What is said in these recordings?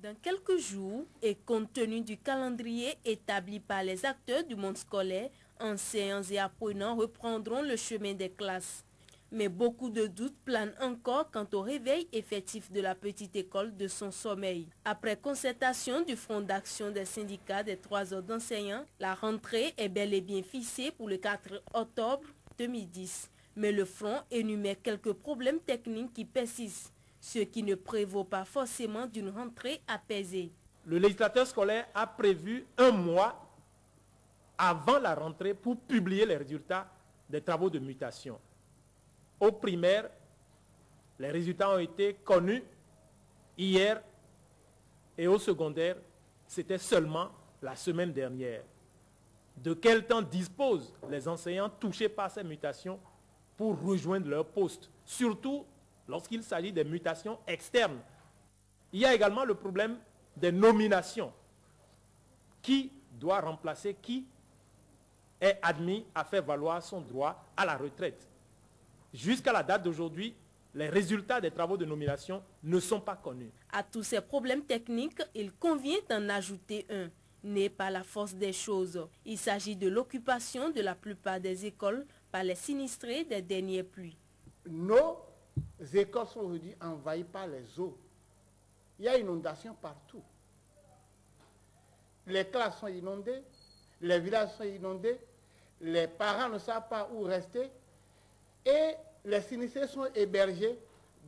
Dans quelques jours, et compte tenu du calendrier établi par les acteurs du monde scolaire, enseignants et apprenants reprendront le chemin des classes. Mais beaucoup de doutes planent encore quant au réveil effectif de la petite école de son sommeil. Après concertation du Front d'action des syndicats des 3 ordres d'enseignants, la rentrée est bel et bien fixée pour le 4 octobre 2010. Mais le Front énumère quelques problèmes techniques qui persistent, ce qui ne prévaut pas forcément d'une rentrée apaisée. Le législateur scolaire a prévu un mois avant la rentrée pour publier les résultats des travaux de mutation. Au primaire, les résultats ont été connus hier et au secondaire, c'était seulement la semaine dernière. De quel temps disposent les enseignants touchés par ces mutations pour rejoindre leur poste, surtout lorsqu'il s'agit des mutations externes? Il y a également le problème des nominations. Qui doit remplacer qui est admis à faire valoir son droit à la retraite? Jusqu'à la date d'aujourd'hui, les résultats des travaux de nomination ne sont pas connus. À tous ces problèmes techniques, il convient d'en ajouter un, né par la force des choses. Il s'agit de l'occupation de la plupart des écoles par les sinistrés des dernières pluies. Nos écoles sont aujourd'hui envahies par les eaux. Il y a inondation partout. Les classes sont inondées, les villages sont inondés, les parents ne savent pas où rester. Et les sinistrés sont hébergés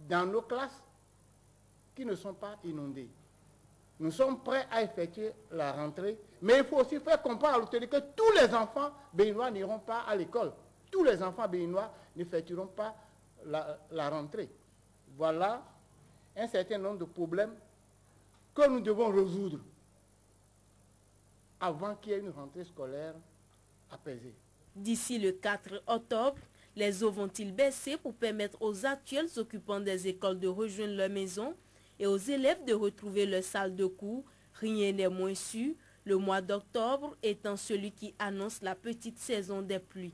dans nos classes qui ne sont pas inondées. Nous sommes prêts à effectuer la rentrée, mais il faut aussi faire comprendre à l'autorité que tous les enfants béninois n'iront pas à l'école. Tous les enfants béninois n'effectueront pas la rentrée. Voilà un certain nombre de problèmes que nous devons résoudre avant qu'il y ait une rentrée scolaire apaisée. D'ici le 4 octobre, les eaux vont-ils baisser pour permettre aux actuels occupants des écoles de rejoindre leur maison et aux élèves de retrouver leur salle de cours? Rien n'est moins sûr, le mois d'octobre étant celui qui annonce la petite saison des pluies.